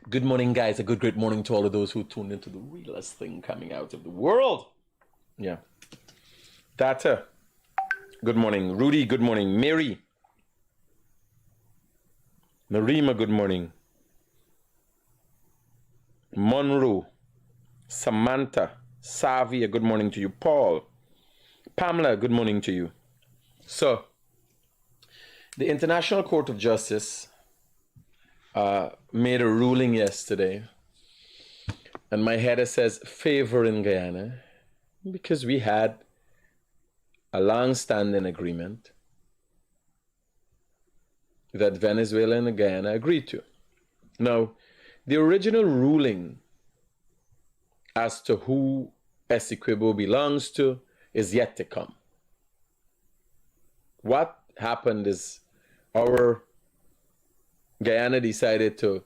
Good morning, guys. A great morning to all of those who tuned into the realest thing coming out of the world. Yeah. Data. Good morning. Rudy, good morning. Mary. Marima, good morning. Monroe. Samantha. Savia, good morning to you. Paul. Pamela, good morning to you. So, the International Court of Justice made a ruling yesterday, and my header says favoring Guyana because we had a long-standing agreement that Venezuela and Guyana agreed to. Now, the original ruling as to who Essequibo belongs to is yet to come. What happened is our Guyana decided to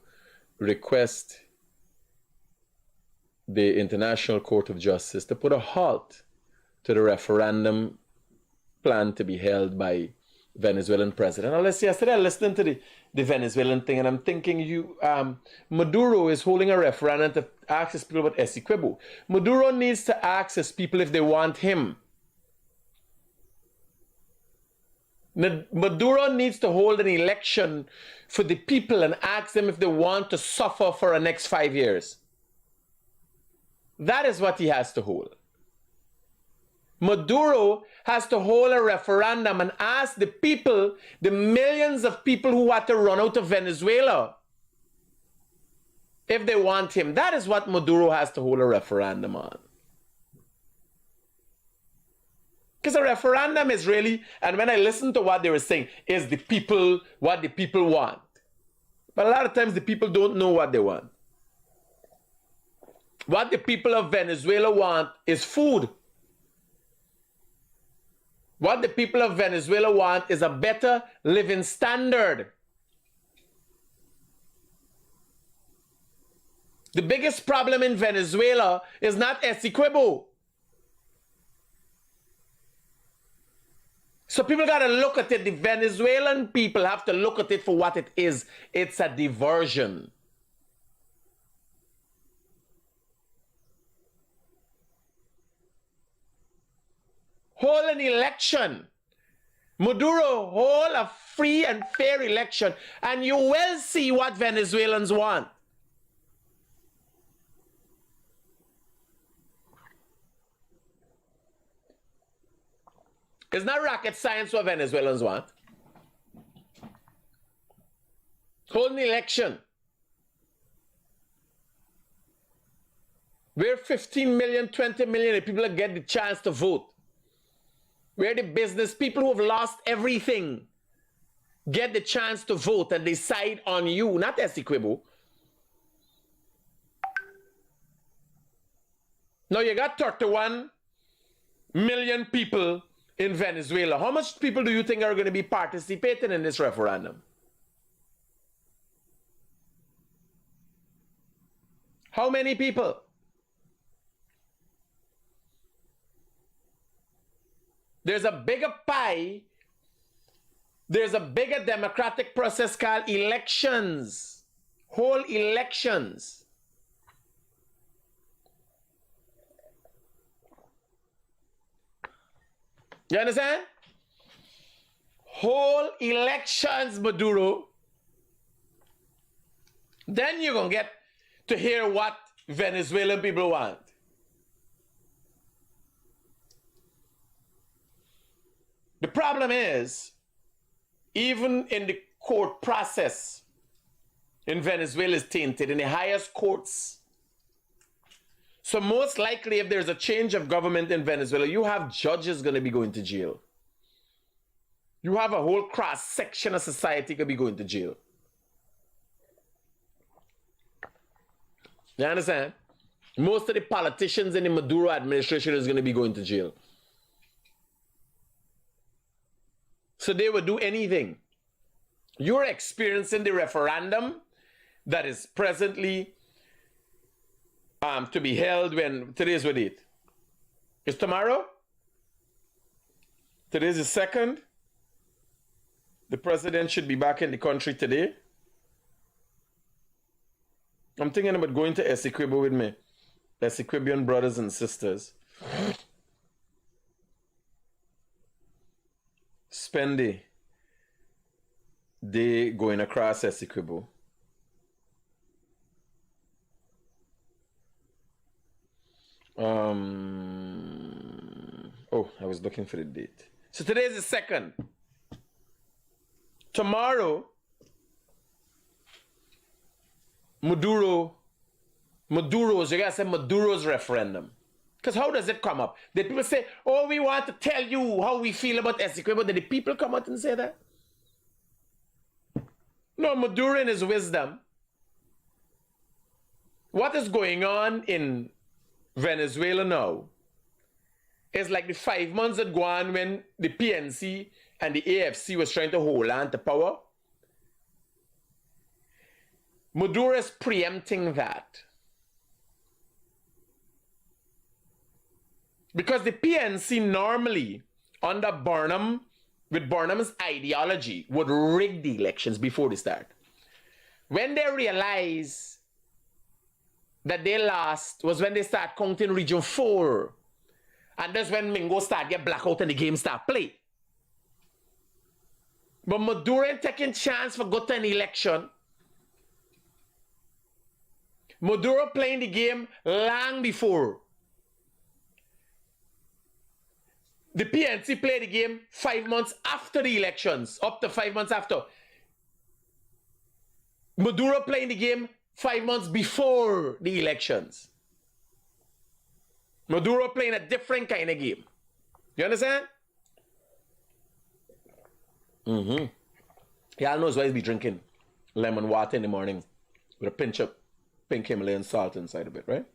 request the International Court of Justice to put a halt to the referendum planned to be held by Venezuelan president. Now, yesterday I listened to the Venezuelan thing, and I'm thinking Maduro is holding a referendum to ask his people about Essequibo. Maduro needs to ask his people if they want him. Maduro needs to hold an election for the people and ask them if they want to suffer for the next 5 years. That is what he has to hold. Maduro has to hold a referendum and ask the people, the millions of people who had to run out of Venezuela, if they want him. That is what Maduro has to hold a referendum on. Because a referendum is really, and when I listen to what they were saying, is the people, what the people want. But a lot of times the people don't know what they want. What the people of Venezuela want is food. What the people of Venezuela want is a better living standard. The biggest problem in Venezuela is not Essequibo. So people got to look at it. The Venezuelan people have to look at it for what it is. It's a diversion. Hold an election. Maduro, hold a free and fair election, and you will see what Venezuelans want. It's not rocket science what Venezuelans want. Hold an election where 15 million, 20 million people get the chance to vote. Where the business people who have lost everything get the chance to vote and decide on you, not Essequibo. Now you got 31 million people in Venezuela. How much people do you think are going to be participating in this referendum? How many people? There's a bigger pie. There's a bigger democratic process called elections. Whole elections. You understand? Whole elections, Maduro. Then you're going to get to hear what Venezuelan people want. The problem is, even in the court process in Venezuela is tainted in the highest courts. So most likely, if there's a change of government in Venezuela, you have judges going to be going to jail. You have a whole cross section of society going to be going to jail. You understand? Most of the politicians in the Maduro administration is going to be going to jail. So they would do anything. You're experiencing the referendum that is presently to be held when today's what date? It's tomorrow? Today's the 2nd. The president should be back in the country today. I'm thinking about going to Essequibo with me. Essequibian brothers and sisters. Spend the day going across Essequibo. Oh, I was looking for the date. So today is the 2nd. Tomorrow, Maduro's, you gotta say Maduro's referendum. Because how does it come up? Did people say, oh, we want to tell you how we feel about Essequibo? Did the people come out and say that? No, Maduro in his wisdom. What is going on in Venezuela now is like the 5 months that go on when the PNC and the AFC was trying to hold on to power. Maduro is preempting that. Because the PNC normally, under Burnham, with Burnham's ideology, would rig the elections before they start. When they realize that they lost was when they start counting Region 4. And that's when Mingo start get blackout and the game start play. But Maduro ain't taking chance for go to an election. Maduro playing the game long before. The PNC played the game 5 months after the elections, up to 5 months after. Maduro playing the game 5 months before the elections. Maduro playing a different kind of game. You understand? Y'all knows why he's be drinking lemon water in the morning with a pinch of pink Himalayan salt inside of it, right?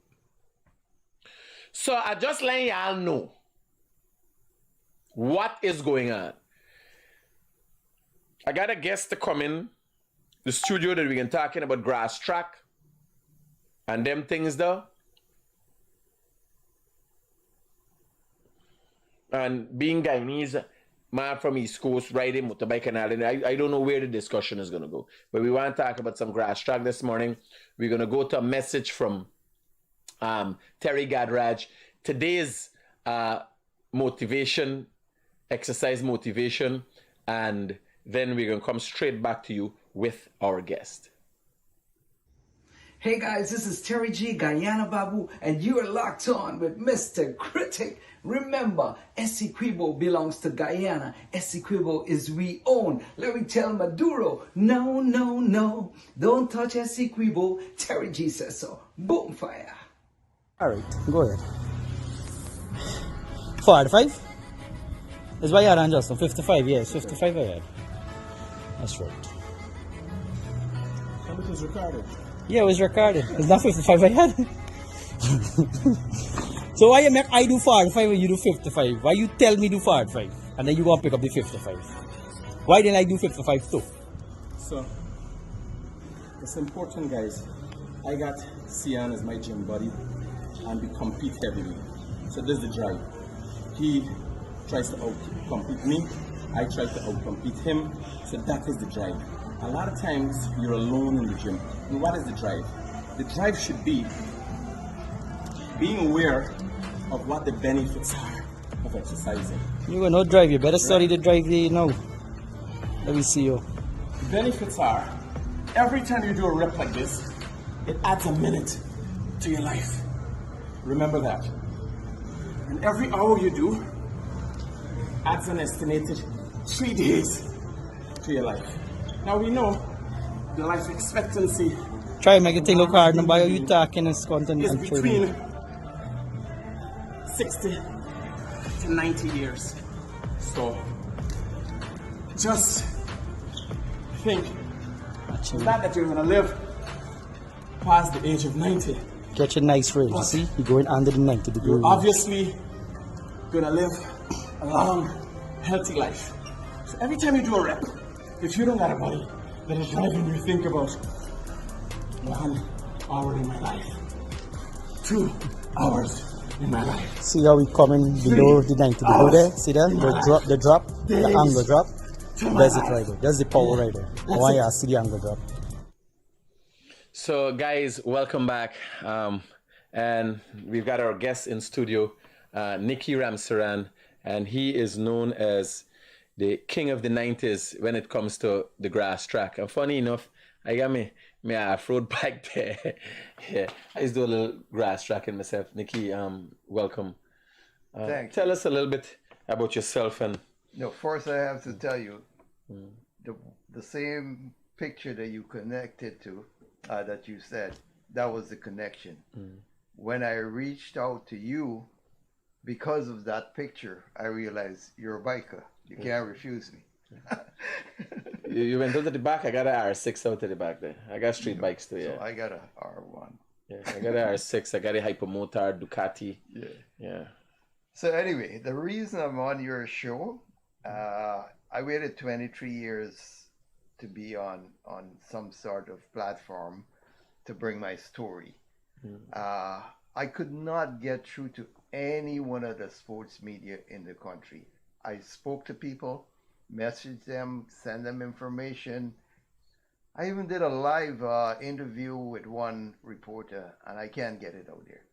So I just let y'all know what is going on. I got a guest to come in the studio that we can talking about grass track and them things there. And being Guyanese, man from East Coast, riding motorbike and all, and I don't know where the discussion is going to go. But we want to talk about some grass track this morning. We're going to go to a message from Terry Gadraj. Today's motivation, exercise motivation, and then we're going to come straight back to you with our guest. Hey guys, this is Terry G, Guyana Babu, and you are locked on with Mr. Critic. Remember, Essequibo belongs to Guyana. Essequibo is we own. Let me tell Maduro, no, no, no, don't touch Essequibo. Terry G says so. Boom fire. All right, go ahead. 45? It's by Yard and Justin. 55, yes, 55 I had. That's right. And it was recorded. Yeah, it was recorded. It's not 55 I had. So why you make I do 45 and you do 55? Why you tell me do 45 and then you go and pick up the 55? Why didn't I do 55 too? So, it's important, guys. I got Sian as my gym buddy and we compete heavily. So this is the drive. He tries to out-compete me. I try to out-compete him. So that is the drive. A lot of times you're alone in the gym. And what is the drive? The drive should be being aware of what the benefits are of exercising. You will not drive. You better study the drive there now. Let me see you. The benefits are, every time you do a rep like this, it adds a minute to your life. Remember that. And every hour you do adds an estimated 3 days to your life. Now we know the life expectancy try make it look hard. Nobody are you talking and content is and between 60 to 90 years. So just think, not that you're gonna live past the age of 90. Catch a nice range, see? You're going under the 90 degree. You're obviously gonna live a long, healthy life. So every time you do a rep, if you don't got a body that is driving you, think about 1 hour in my life, 2 hours in my life. See how we coming below the 90 degree there? See that? The drop, the angle drop. There's it right there. That's the power right there. I want you to see the angle drop. So, guys, welcome back. And we've got our guest in studio, Nicky Ramsaran, and he is known as the king of the 90s when it comes to the grass track. And funny enough, I got me off-road bike there. Yeah, I used to do a little grass tracking myself. Nicky, welcome. Thank Tell you. us a little bit about yourself and No, first I have to tell you, the the same picture that you connected to, that you said, that was the connection. When I reached out to you because of that picture, I realized you're a biker. You can't refuse me. you went out to the back. I got an R6 out to the back there. I got street bikes too, yeah. So I got a R1. Yeah, I got an R6. I got a Hypermotor Ducati. Yeah. Yeah. So anyway, the reason I'm on your show, I waited 23 years to be on some sort of platform to bring my story. I could not get through to any one of the sports media in the country. I spoke to people, messaged them, sent them information. I even did a live interview with one reporter, and I can't get it out there.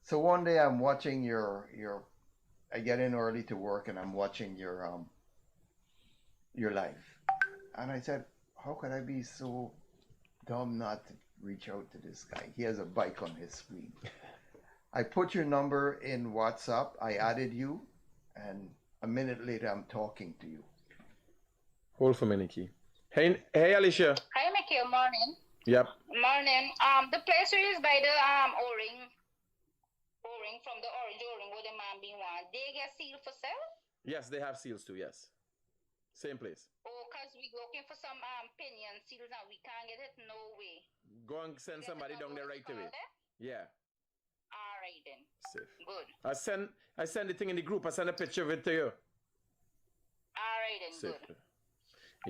So one day I'm watching your I get in early to work and I'm watching your live. And I said, how could I be so dumb not to reach out to this guy? He has a bike on his screen. I put your number in WhatsApp, I added you, and a minute later I'm talking to you. Hold for me, Nicky. Hey, Alicia. Hi, Mickey. Morning. Yep. Morning. The place is by the O-ring from the orange O-ring where the man being one. They get sealed for sale? Yes, they have seals too. Yes. Same place. Oh, cause we looking for some pinion seals and we can't get it. No way. Go and send somebody down there right away. Yeah. All right then. Safe. Good. I send the thing in the group. I send a picture of it to you. All right then. Safe. Good.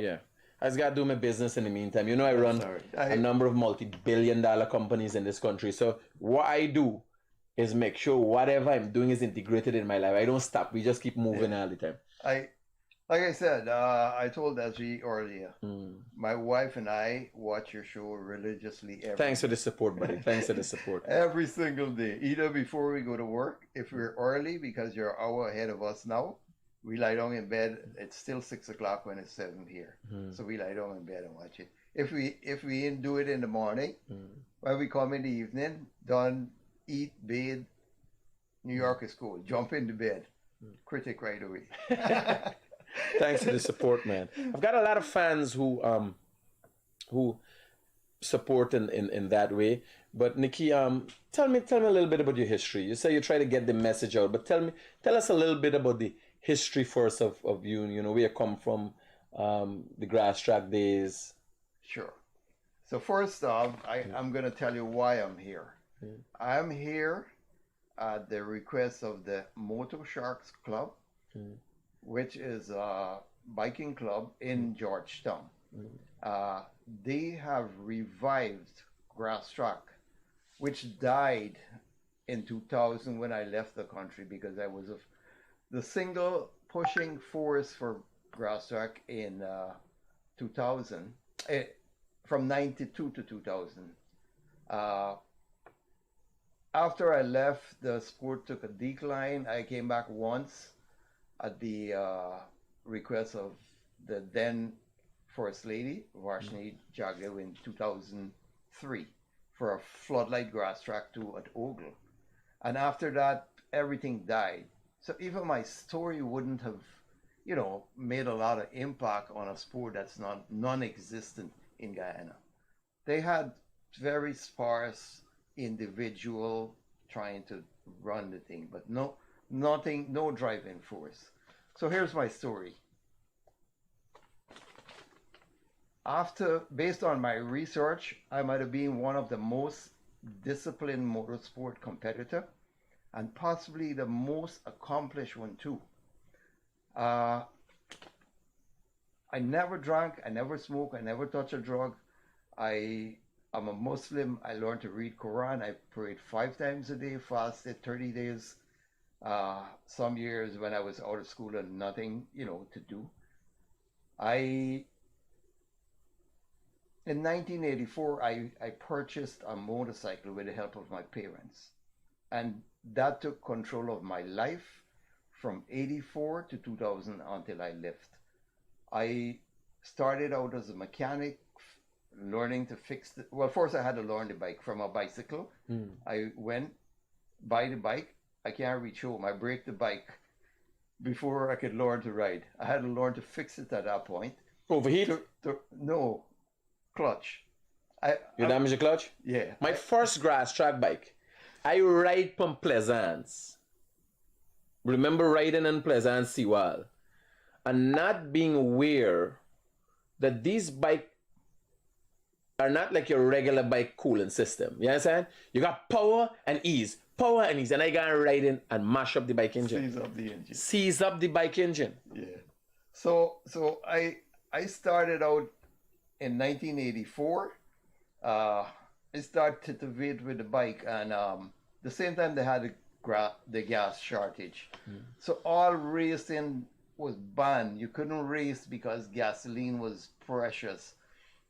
Yeah. I just gotta do my business in the meantime. You know, I run Sorry. a number of multi-billion-dollar companies in this country. So what I do is make sure whatever I'm doing is integrated in my life. I don't stop. We just keep moving all the time. Like I said, I told Ezri earlier, my wife and I watch your show religiously Thanks for the support, buddy. Thanks for the support. every single day, either before we go to work, if we're early because you're an hour ahead of us now, we lie down in bed. It's still 6 o'clock when it's 7 here, so we lie down in bed and watch it. If we didn't do it in the morning, when we come in the evening, done, eat, bathe, New York is cool. Jump into bed, Critic right away. Thanks for the support, man. I've got a lot of fans who support in that way. But Nicky, tell me a little bit about your history. You say you try to get the message out, but tell us a little bit about the history first of you. You know, where you come from, the grass track days. Sure. So first off, I'm going to tell you why I'm here. I'm here at the request of the Moto Sharks Club, which is a biking club in Georgetown. They have revived grass track, which died in 2000 when I left the country because I was the single pushing force for grass track in 2000, from 92 to 2000. After I left, the sport took a decline. I came back once at the request of the then First Lady, Varshney Jagdev, in 2003 for a floodlight grass track too at Ogle. And after that, everything died. So even my story wouldn't have, made a lot of impact on a sport that's non-existent in Guyana. They had very sparse individual trying to run the thing, but no driving force. So here's my story. Based on my research, I might have been one of the most disciplined motorsport competitor and possibly the most accomplished one too. I never drank, I never smoked, I never touched a drug. I'm a Muslim. I learned to read Quran. I prayed 5 times a day, fasted 30 days. Some years when I was out of school and nothing, to do. in 1984, I purchased a motorcycle with the help of my parents. And that took control of my life from 84 to 2000 until I left. I started out as a mechanic, learning to fix the, well, first I had to learn the bike from a bicycle. I went, buy the bike. I can't reach home. I break the bike before I could learn to ride. I had to learn to fix it at that point. Overheat? No, clutch. You damage the clutch? Yeah. My first grass track bike, I ride from Pleasance. Remember riding in Pleasance Seawall and not being aware that these bikes are not like your regular bike cooling system. You understand? You got power and ease. Power and ease. And I got riding and mash up the bike engine. Seize up the engine. Seize up the bike engine. Yeah. So I started out in 1984. I started to wait with the bike, and the same time they had the gas shortage. So all racing was banned. You couldn't race because gasoline was precious.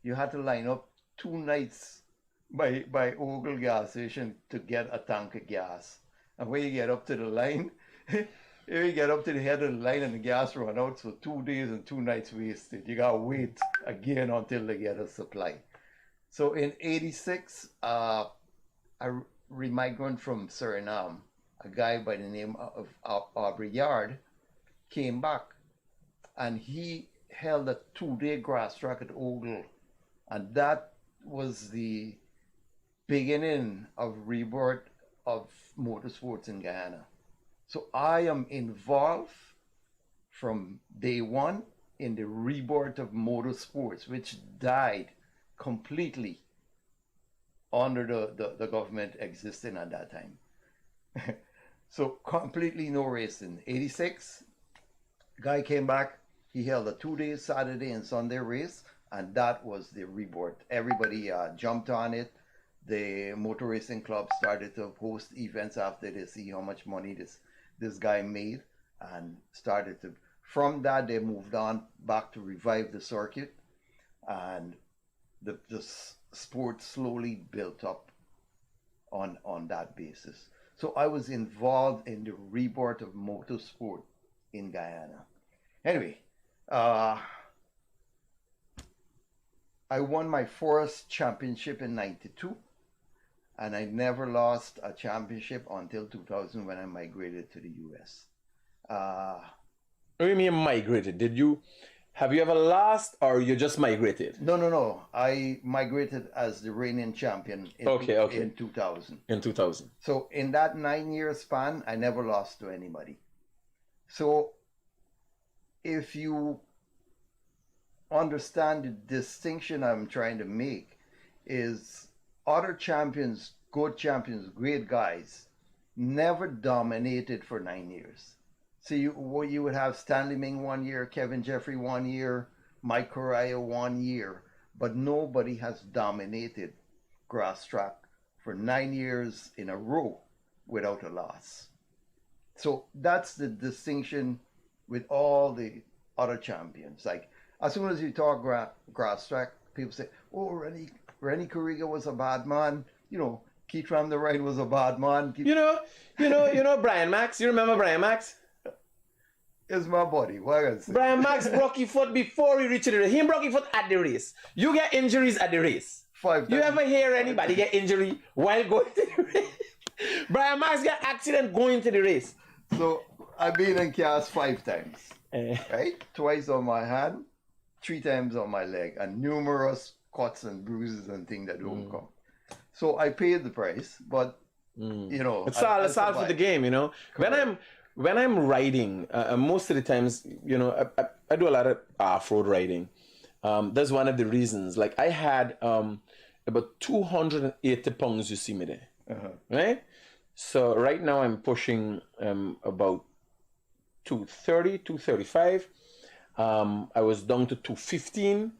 You had to line up 2 nights by Ogle gas station to get a tank of gas. And when you get up to the line, you get up to the head of the line and the gas run out, so 2 days and 2 nights wasted. You gotta wait again until they get a supply. So in 86, a remigrant from Suriname, a guy by the name of Aubrey Yard, came back, and he held a 2-day grass track at Ogle. And that was the beginning of rebirth of motorsports in Guyana. So I am involved from day one in the rebirth of motorsports, which died completely under the government existing at that time. So completely no racing. 86, guy came back, he held a 2-day Saturday and Sunday race, and that was the rebirth. Everybody jumped on it. The motor racing club started to host events after they see how much money this guy made, and started to, from that they moved on back to revive the circuit, and the sport slowly built up on that basis. So I was involved in the rebirth of motorsport in Guyana. Anyway, I won my first championship in 92, and I never lost a championship until 2000 when I migrated to the US. What do you mean migrated? Have you ever lost, or you just migrated? No. I migrated as the reigning champion in 2000. In 2000. So in that 9-year span, I never lost to anybody. So if you understand the distinction I'm trying to make, is other champions, good champions, great guys, never dominated for 9 years. So you would have Stanley Ming 1 year, Kevin Jeffrey 1 year, Mike Correa 1 year, but nobody has dominated grass track for 9 years in a row without a loss. So that's the distinction with all the other champions. Like, as soon as you talk grass track, people say, "Oh, Rennie Corriga was a bad man. You know, Keith Ram the Ride was a bad man." You know Brian Max. You remember Brian Max? Is my buddy. What I say? Brian Max broke his foot before he reached the race. He broke his foot at the race. You get injuries at the race. 5 times. You ever hear anybody get injury while going to the race? Brian Max got accident going to the race. So I've been in cast 5 times. Right? Twice on my hand, 3 times on my leg, and numerous cuts and bruises and things that don't come. So I paid the price, but you know, it's all for the game, you know. Correct. When I'm riding, most of the times, you know, I do a lot of off-road riding. That's one of the reasons. Like, I had about 280 pounds, you see me there, right? So right now I'm pushing about 230, 235. I was down to 215.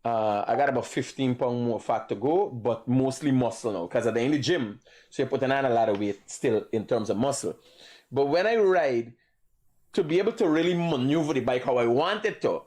I got about 15 pounds more fat to go, but mostly muscle now, because I'm in the gym, so you're putting on a lot of weight still in terms of muscle. But when I ride, to be able to really maneuver the bike how I wanted to,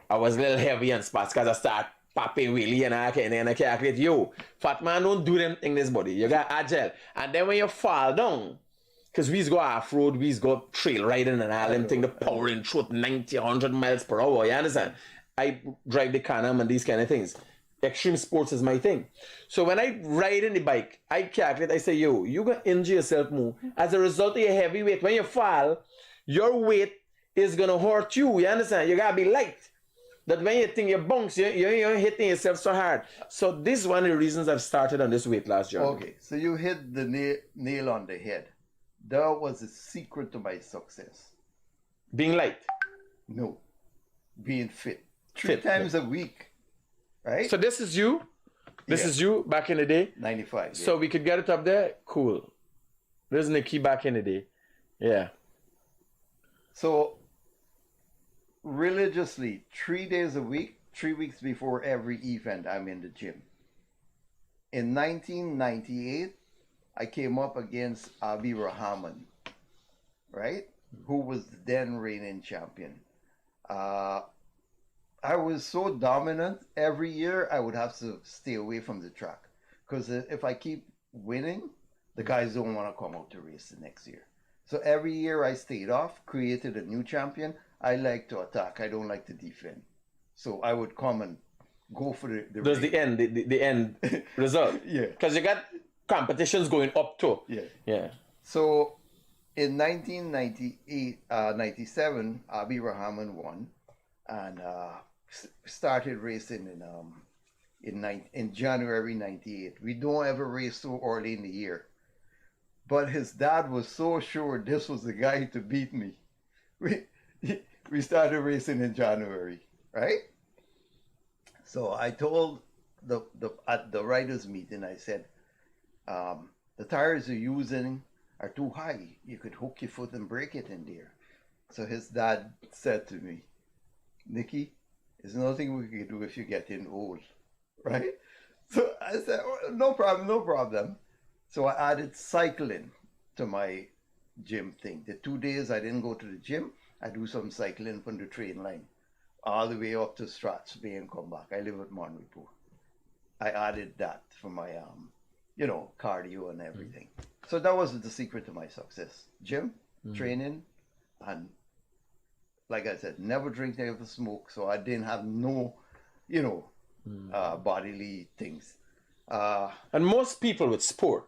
I was a little heavy and spots because I start Papi Willie and I can calculate. Yo, fat man don't do them in this body. You got agile. And then when you fall down, because we's got off-road, we's got trail riding and all them thing, the powering through 90, 100 miles per hour, you understand? I drive the Can-Am and these kind of things. Extreme sports is my thing. So when I ride in the bike, I calculate, I say, yo, you gonna injure yourself more. As a result of your heavy weight, when you fall, your weight is gonna hurt you, you understand? You gotta be light. That when you think you bounce, you're hitting yourself so hard. So this is one of the reasons I've started on this weight loss journey. Okay, so you hit the nail on the head. That was the secret to my success. Being light. No, being fit. Three times a week, right? So this is you? This is you back in the day? 95. So we could get it up there? Cool. There's Nikki back in the day. Yeah. So religiously, 3 days a week, 3 weeks before every event, I'm in the gym. In 1998, I came up against Abi Rahman, right? Who was the then reigning champion. I was so dominant, every year I would have to stay away from the track. Because if I keep winning, the guys don't want to come out to race the next year. So every year I stayed off, created a new champion. I like to attack. I don't like to defend. So I would come and go for the There's race. the end result. Yeah. Because you got competitions going up too. Yeah. Yeah. So in 1998, 97, Abi Rahman won and started racing in January 98. We don't ever race so early in the year. But his dad was so sure this was the guy to beat me. We started racing in January, right? So I told at the riders meeting, I said, the tires you're using are too high. You could hook your foot and break it in there. So his dad said to me, Nicky, there's nothing we can do if you're getting old, right? So I said, oh, no problem, no problem. So I added cycling to my gym thing. The 2 days I didn't go to the gym, I do some cycling from the train line all the way up to Straths Bay and come back. I live at Monrepo. I added that for my, cardio and everything. So that was the secret to my success. Gym, training, and like I said, never drink, never smoke. So I didn't have no, bodily things. And most people with sport,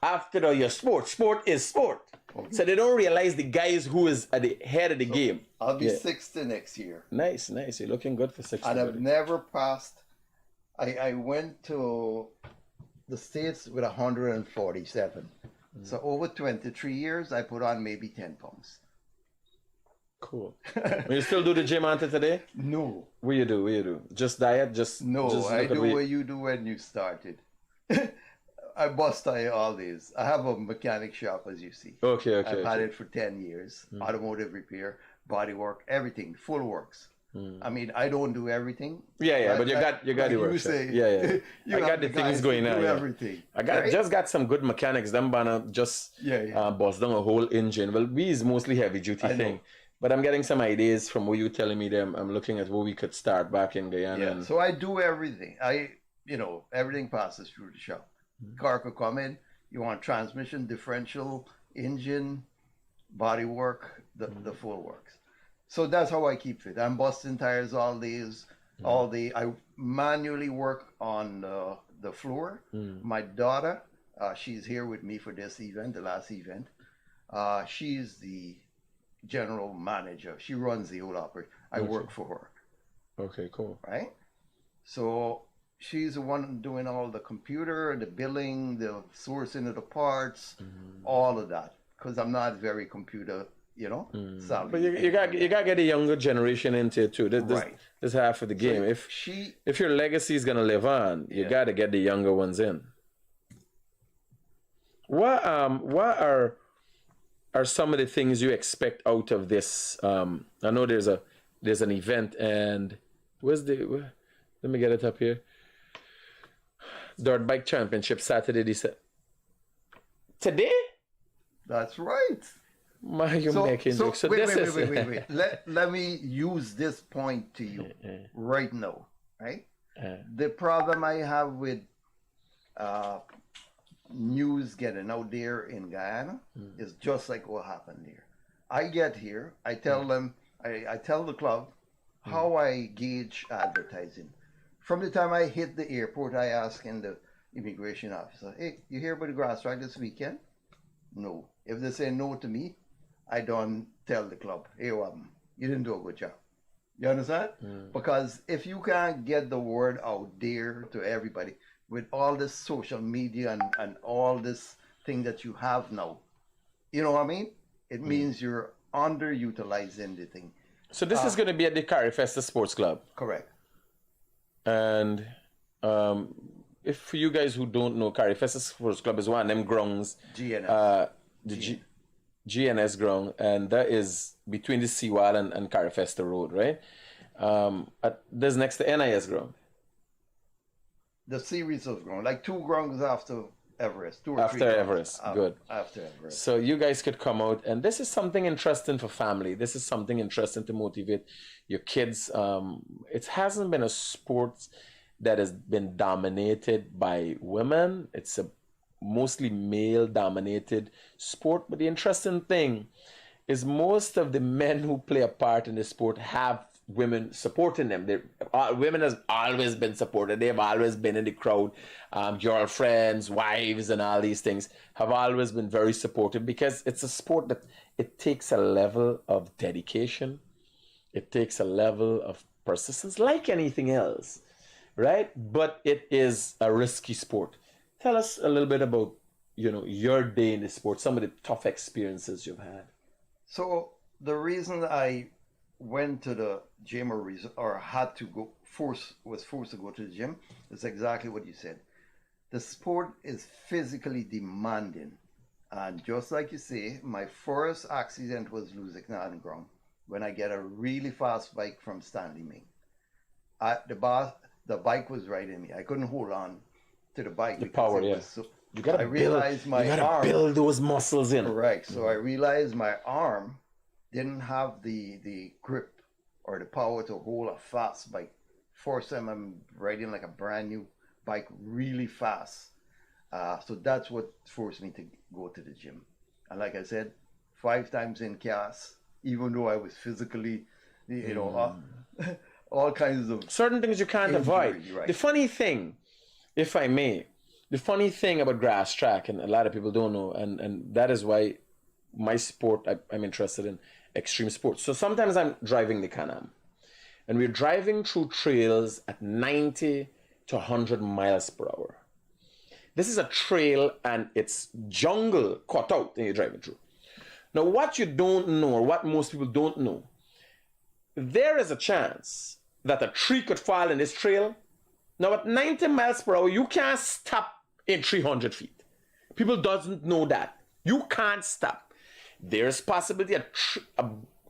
after your sport is sport. Okay. So they don't realize the guys who is at the head of the game. I'll be 60 next year. Nice. You're looking good for 60. And I've never passed. I went to the States with 147. So over 23 years, I put on maybe 10 pounds. Cool. You still do the gym until today? No. What you do? Just diet? No, I do what you do when you started. I bust tire all days. I have a mechanic shop, as you see. Okay. I've had it for 10 years. Automotive repair, body work, everything, full works. I mean, I don't do everything. Yeah, but you got the work. Yeah. I got the things going on. Everything. Just got some good mechanics. Them banner just bust down a whole engine. Well, we is mostly heavy duty thing. But I'm getting some ideas from what you're telling me. I'm looking at where we could start back in Guyana. Yeah, so I do everything. Everything passes through the shop. Car could come in. You want transmission, differential, engine, body work, the full works. So that's how I keep fit. I'm busting tires all day. I manually work on the floor. My daughter, she's here with me for this event, the last event. She's the general manager. She runs the whole operation. I work for her. Okay, cool. Right? So she's the one doing all the computer, the billing, the sourcing of the parts, all of that. Because I'm not very computer, savvy. But you got to get the younger generation into it too. This half of the game. So if your legacy is gonna live on, you got to get the younger ones in. What are some of the things you expect out of this? I know there's an event, and let me get it up here. Dirt Bike Championship Saturday, December. Today? That's right. You're making jokes. So wait. Let me use this point to you right now, right? The problem I have with news getting out there in Guyana is just like what happened here. I get here, I tell them, I tell the club how I gauge advertising. From the time I hit the airport, I ask in the immigration officer, hey, you hear about the grass track this weekend? No. If they say no to me, I don't tell the club, hey, you didn't do a good job. You understand? Because if you can't get the word out there to everybody with all this social media and all this thing that you have now, you know what I mean? It means you're underutilizing the thing. So this is going to be at the Carifesta Sports Club. Correct. And if for you guys who don't know, Carifesta Sports Club is one of them grounds. GNS. GNS ground, and that is between the seawall and Carifesta Road, right? There's next to NIS ground. The series of ground, like 2 grounds after Everest. 2 or 3 After grounds Everest, good. After Everest. So you guys could come out, and this is something interesting for family. This is something interesting to motivate your kids. It hasn't been a sport that has been dominated by women. It's a mostly male-dominated sport. But the interesting thing is most of the men who play a part in the sport have women supporting them. Women has always been supported. They've always been in the crowd. Girlfriends, wives, and all these things have always been very supportive because it's a sport that it takes a level of dedication. It takes a level of persistence, like anything else, right? But it is a risky sport. Tell us a little bit about, your day in the sport, some of the tough experiences you've had. So the reason I went to the gym or had to go, was forced to go to the gym is exactly what you said. The sport is physically demanding. And just like you say, my first accident was Lusitania ground when I get a really fast bike from Stanley Ming. The bike was right in me. I couldn't hold on to the bike. The power, yeah. You gotta build those muscles in. Correct. So I realized my arm didn't have the grip or the power to hold a fast bike. First time I'm riding like a brand new bike really fast. So that's what forced me to go to the gym. And like I said, 5 times in cast, even though I was physically, all kinds of certain things you can't avoid. Right. The funny thing, if I may, about grass track, and a lot of people don't know, and that is why my sport, I'm interested in extreme sports. So sometimes I'm driving the Can-Am, and we're driving through trails at 90 to 100 miles per hour. This is a trail, and it's jungle cut out, and you're driving through. Now, what you don't know, or what most people don't know, there is a chance that a tree could fall in this trail. Now, at 90 miles per hour, you can't stop in 300 feet. People doesn't know that. You can't stop. There's possibility a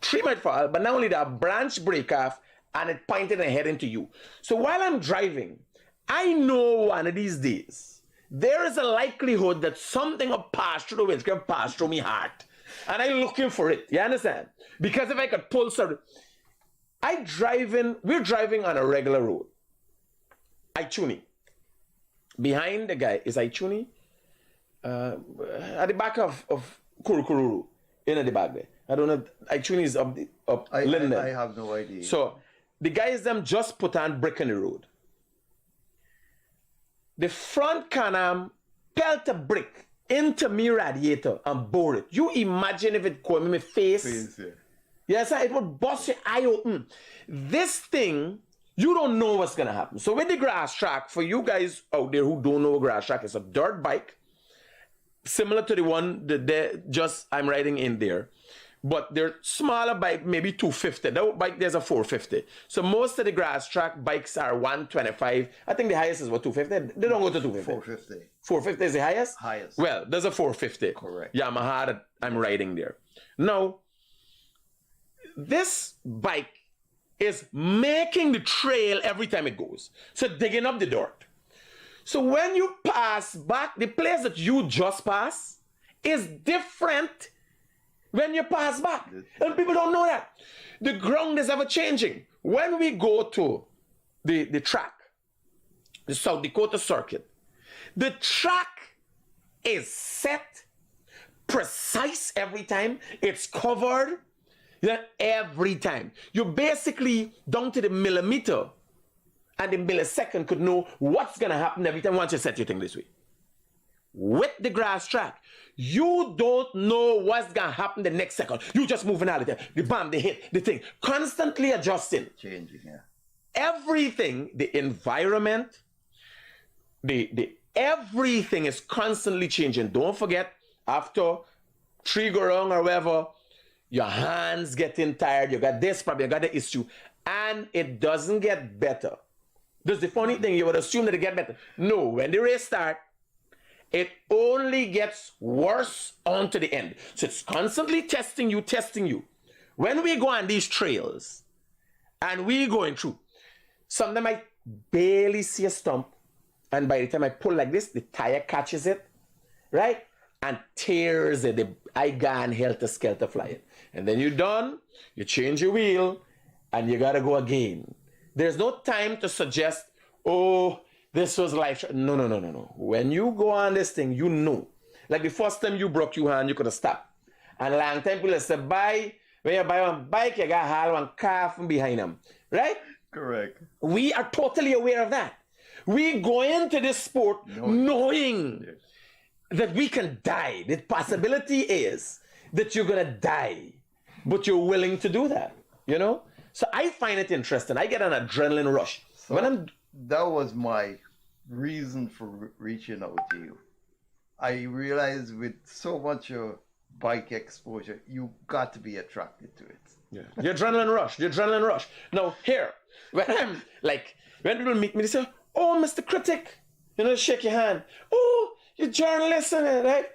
tree might fall, but not only that, a branch break off and it pointed and heading to you. So while I'm driving, I know one of these days, there is a likelihood that something will pass through the windscreen, pass through my heart. And I'm looking for it. You understand? Because if I could pull something, we're driving on a regular road. Ichuni. Behind the guy is Ichuni. At the back of Kurukururu. In the back there. I don't know. Ichuni is up Linden. I have no idea. So the guys them just put on brick in the road. The front Can-Am pelt a brick into me radiator and bore it. You imagine if it caught me in my face. Yes, it would bust your eye open. This thing, you don't know what's going to happen. So with the grass track, for you guys out there who don't know what grass track is, a dirt bike, similar to the one that I'm riding in there. But they're smaller bike, maybe 250. That bike, there's a 450. So most of the grass track bikes are 125. I think the highest is what, 250? They don't go to 250. 450. 450 is the highest? Highest. Well, there's a 450. Correct. Yamaha that I'm riding there. Now, this bike is making the trail every time it goes. So digging up the dirt. So when you pass back, the place that you just passed is different when you pass back. And people don't know that. The ground is ever changing. When we go to the track, the South Dakota circuit. The track is set, precise every time. It's covered, every time. You basically, down to the millimeter and the millisecond, could know what's going to happen every time once you set your thing this way. With the grass track, you don't know what's going to happen the next second. You just moving out of there. The bam, the hit, the thing. Constantly adjusting. Changing, yeah. Everything, the environment, the everything is constantly changing. Don't forget, after 3 go wrong or whatever, your hands getting tired, you got this problem, you got the issue, and it doesn't get better. That's the funny thing, you would assume that it get better. No, when the race start, it only gets worse on to the end. So it's constantly testing you, testing you. When we go on these trails, and we going through, sometimes I barely see a stump, and by the time I pull like this, the tire catches it, right? And tears it. I gone helter-skelter flying. And then you're done, you change your wheel, and you gotta go again. There's no time to suggest, oh, this was life. No. When you go on this thing, you know. Like the first time you broke your hand, you could have stopped. And a long time people say, when you buy one bike, you got haul one car from behind them. Right? Correct. We are totally aware of that. We go into this sport knowing that we can die. The possibility is that you're going to die, but you're willing to do that, you know? So I find it interesting. I get an adrenaline rush. So that was my reason for reaching out to you. I realized with so much bike exposure, you got to be attracted to it. Yeah. The adrenaline rush. Now here, when I'm like, when people meet me, they say, oh, Mr. Critic, shake your hand. Oh, you're a journalist, right?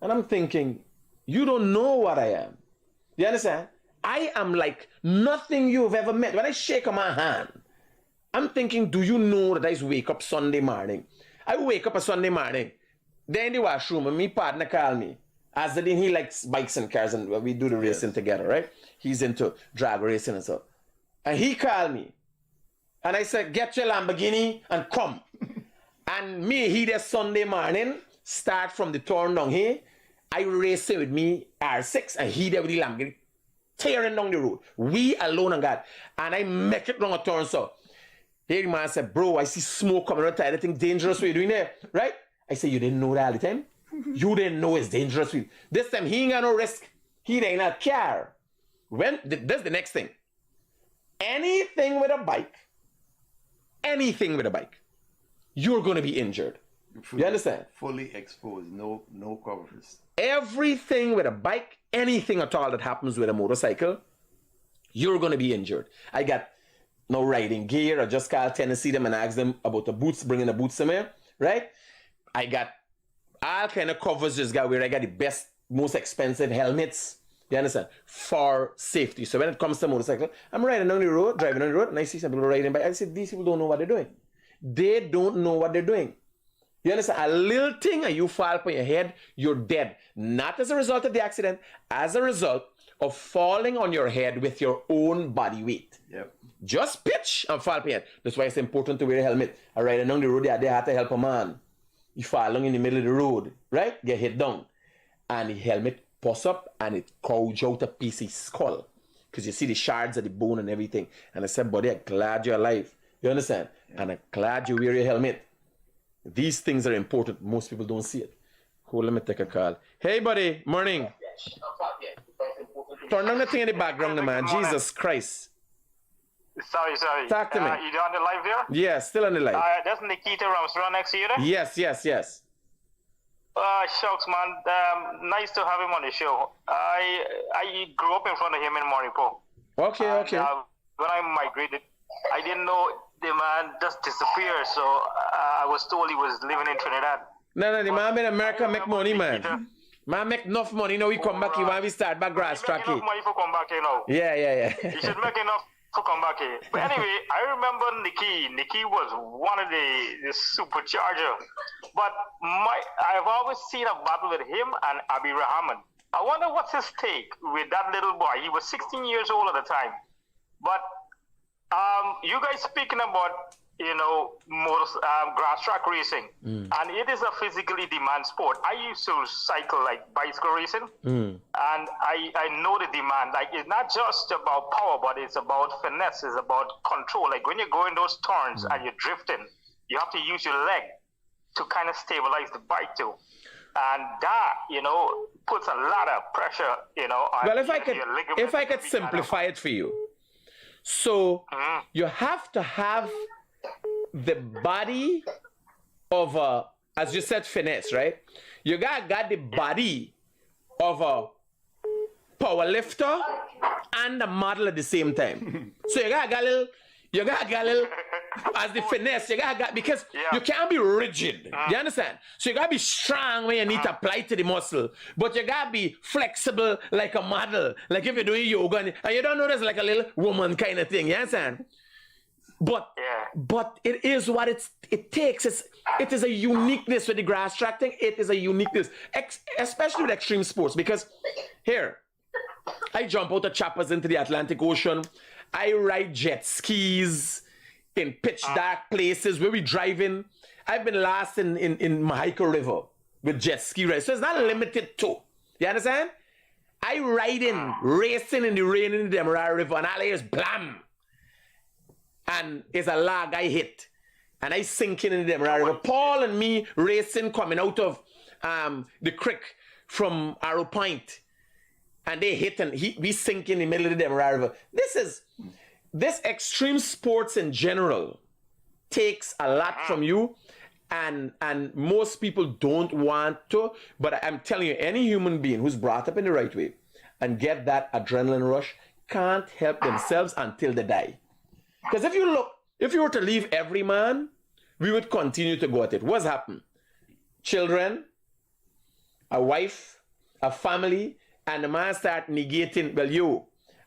And I'm thinking, you don't know what I am. You understand? I am like nothing you've ever met. When I shake my hand, I'm thinking, do you know that I wake up Sunday morning? I wake up a Sunday morning, then in the washroom, and my partner call me. As the he likes bikes and cars, and we do the racing together, right? He's into drag racing and stuff. And he called me. And I said, get your Lamborghini and come. And me, he there Sunday morning, start from the turn down here. I racing with me R6, and he there with the Lamborghini, tearing down the road. We alone and God. And I make it down a turn, so. Here the man said, bro, I see smoke coming out. I think dangerous what you're doing there, right? I said, you didn't know that all the time? You didn't know it's dangerous. This time, he ain't got no risk. He ain't not care. That's the next thing. Anything with a bike, you're going to be injured. You understand? Fully exposed, no covers. Everything with a bike, anything at all that happens with a motorcycle, you're going to be injured. I got no riding gear. I just called Tennessee them and asked them about the boots, bringing the boots somewhere, right? I got all kind of covers just got where I got the best, most expensive helmets, you understand, for safety. So when it comes to motorcycle, I'm riding down the road, driving on the road, and I see some people riding bike. I said, these people don't know what they're doing. They don't know what they're doing. You understand? A little thing and you fall on your head, you're dead. Not as a result of the accident, as a result of falling on your head with your own body weight. Yep. Just pitch and fall on your head. That's why it's important to wear a helmet. I ride down the road, they have to help a man. You fall along in the middle of the road, right? Get hit down. And the helmet pops up and it gouge out a piece of skull. Because you see the shards of the bone and everything. And I said, buddy, I'm glad you're alive. You understand? Yeah. And I'm glad you wear your helmet. These things are important. Most people don't see it. Hold, let me take a call. Hey, buddy. Morning. Turn on the thing in the background, man. Jesus Christ. Sorry. Talk to me. You on the live there? Yeah, still on the live. That's Nikita Ramsron next to you there? Yes. Shucks, man. Nice to have him on the show. I grew up in front of him in Moripo. Okay. When I migrated, I didn't know the man just disappeared, so I was told he was living in Trinidad. No, the man in America make money, man. Man make enough money, now we come back here when we start back grass track. Enough money for come back here now. Yeah. He should make enough for come back here. But anyway, I remember Nikki. Nikki was one of the supercharger. But I've always seen a battle with him and Abi Rahman. I wonder what's his take with that little boy. He was 16 years old at the time. But you guys speaking about grass track racing, and it is a physically demand sport. I used to cycle like bicycle racing, and I know the demand. Like, it's not just about power, but it's about finesse. It's about control. Like, when you go in those turns and you're drifting, you have to use your leg to kind of stabilize the bike too, and that puts a lot of pressure. On Well, if I could ligaments. simplify it for you, so you have to have the body of a, as you said, finesse, right? You got the body of a power lifter and a model at the same time. So you got a little, as the finesse, because you can't be rigid. You understand? So you gotta be strong when you need to apply to the muscle, but you gotta be flexible like a model. Like if you're doing yoga and you don't know, there's like a little woman kind of thing. You understand? But it is what it takes. It is a uniqueness with the grass track thing. It is a uniqueness, especially with extreme sports. Because here, I jump out of choppers into the Atlantic Ocean. I ride jet skis in pitch dark places where we driving. I've been last in Mahaica River with jet ski rides. So it's not limited to. You understand? I ride in, racing in the rain in the Demerara River, and all I hear is blam. And it's a lag I hit. And I sink in the Demerara River. Paul and me racing coming out of the creek from Arrow Point. And they hit and we sink in the middle of the Demerara River. This extreme sports in general takes a lot from you. And most people don't want to. But I'm telling you, any human being who's brought up in the right way and get that adrenaline rush can't help themselves until they die. Because if you were to leave every man, we would continue to go at it. What's happened? Children, a wife, a family, and the man start negating,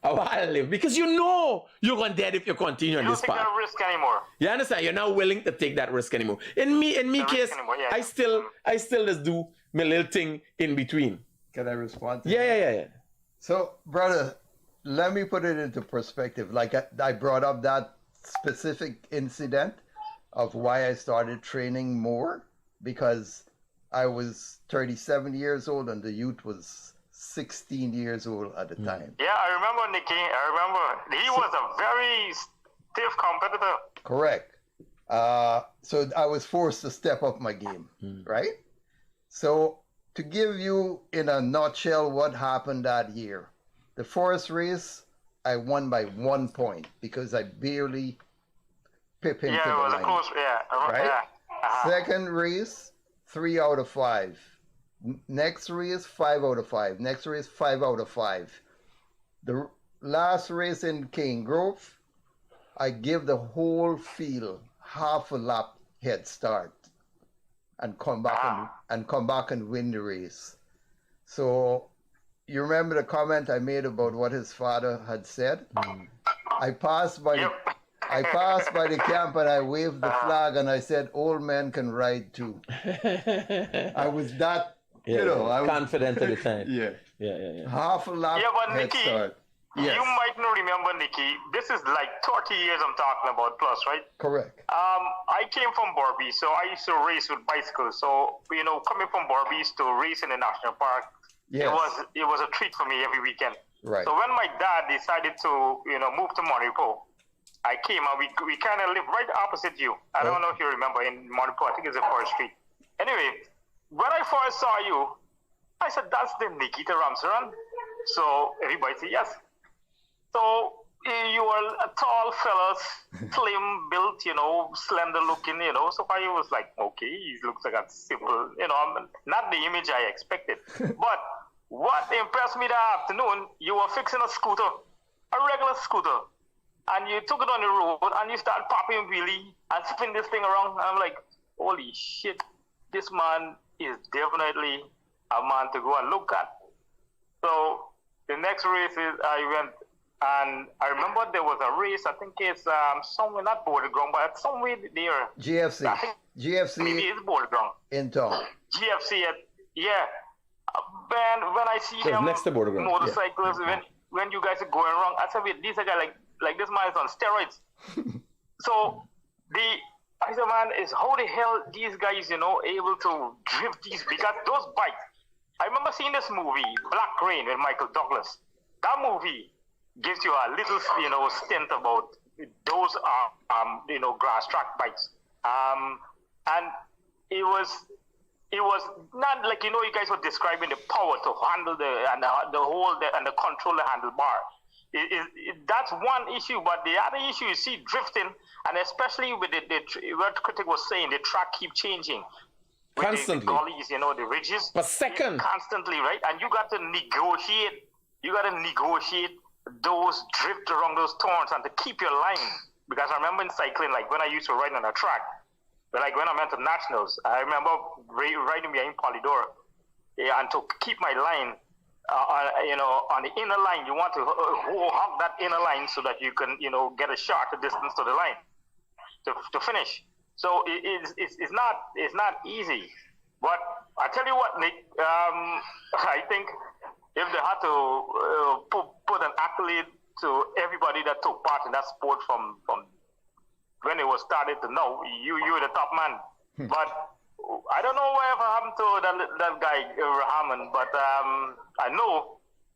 I want to live. Because you know you're going to dead if you continue on this path. You don't take that risk anymore. You understand? You're not willing to take that risk anymore. In me case, I still just do my little thing in between. Can I respond to Yeah. So, brother, let me put it into perspective. Like I brought up that specific incident of why I started training more, because I was 37 years old and the youth was 16 years old at the time. Yeah, I remember Nicky. I remember he was a very stiff competitor. Correct. So I was forced to step up my game, right? So to give you in a nutshell what happened that year, the first race I won by 1 point because I barely pipped into the line. Yeah, it was a close. Right. Yeah. Second race, 3 out of 5. Next race, 5 out of 5. Next race, 5 out of 5. The last race in King Grove, I give the whole field half a lap head start and come back and win the race. So you remember the comment I made about what his father had said? I passed by the camp and I waved the flag and I said, old men can ride too. I was that, I was confident at the time. Yeah. Half a lap head Nicky, start. Yes. You might not remember, Nicky. This is like 30 years I'm talking about plus, right? Correct. I came from Borby, so I used to race with bicycles. So, coming from Borby to race in the national park, yes. it was a treat for me every weekend. Right. So when my dad decided to, move to Monipo, I came and we kind of lived right opposite you. I don't know if you remember in Monipo. I think it's a Forest Street. Anyway, when I first saw you, I said, that's the Nikita Ramsaran. So everybody said yes. So you were a tall fella, slim built, slender looking, So I was like, okay, he looks like a simple, not the image I expected. But what impressed me that afternoon, you were fixing a scooter, a regular scooter. And you took it on the road and you start popping wheelie and spin this thing around. I'm like, holy shit, this man is definitely a man to go and look at. So the next race is I went, and I remember there was a race, I think it's somewhere, not Border Ground, but somewhere near. GFC. GFC. Maybe it's Border Ground. In town. GFC, when I see them next to Border Ground. Motorcycles, when you guys are going wrong, I said, wait, these are guys like this man is on steroids. So I said, man, is how the hell these guys, able to drift these, because those bikes. I remember seeing this movie, Black Rain, with Michael Douglas. That movie gives you a little, stint about those, grass track bikes. And it was not like, you guys were describing the power to handle the control the handlebar. That's one issue, but the other issue you see drifting, and especially with what Critic was saying, the track keep changing. Constantly. The gullies, the ridges. Per second. Constantly, right? And you got to negotiate those drift around those turns and to keep your line. Because I remember in cycling, like when I used to ride on a track, but like when I went to nationals, I remember riding behind Polydor, and to keep my line, on the inner line, you want to hug that inner line so that you can, get a short distance to the line to finish. So it's not easy. But I tell you what, Nick, I think if they had to put an accolade to everybody that took part in that sport from when it was started to now, you were the top man. But I don't know whatever happened to that guy, Rahman, but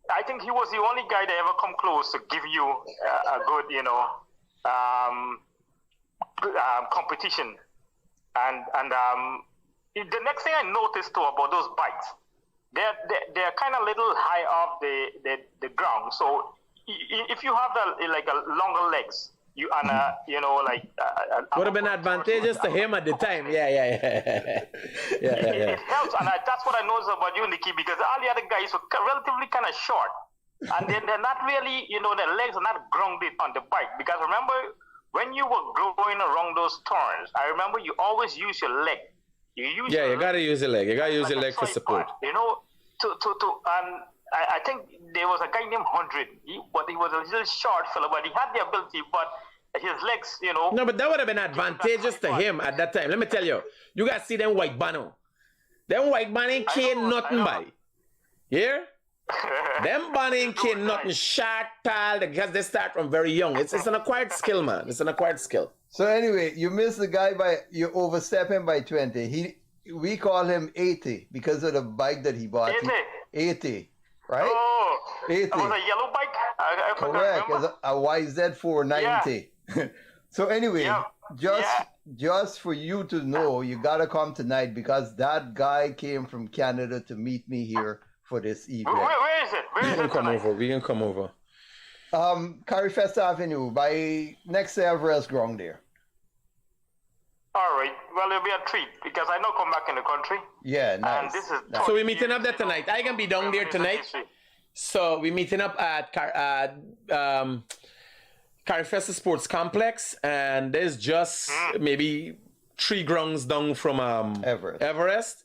I think he was the only guy that ever come close to give you a good, competition. And the next thing I noticed too about those bikes, they're kind of little high off the ground. So if you have a longer legs, you would have been advantageous to him at the time. Yeah. It helps, and that's what I noticed about you, Nicky, because all the other guys were relatively kind of short, and they're not really, their legs are not grounded on the bike. Because remember, when you were going around those turns, I remember you always use your leg. You gotta use your leg. You gotta use your leg for support. And I think there was a guy named 100, but he was a little short fellow, but he had the ability, but his legs, No, but that would have been advantageous to him at that time. Let me tell you, you got to see them white banner. Them white banner can't nothing by. Here? Them banner can't nothing short, tall, because they start from very young. It's an acquired skill, man. It's an acquired skill. So anyway, you missed the guy you overstep him by 20. We call him 80 because of the bike that he bought. 80. Right? Oh, 80. It was a yellow bike? I Correct. It's a YZ490. Yeah. So anyway, just for you to know, you got to come tonight because that guy came from Canada to meet me here for this event. Where is it? We can come over. Carifest Avenue by next to Everest ground there. All right. Well, it'll be a treat because I know come back in the country. Yeah, nice. And this is nice. So we're meeting up there tonight. I can be down there tonight. So we're meeting up at Carifesta Sports Complex, and there's just maybe 3 grounds down from Everest.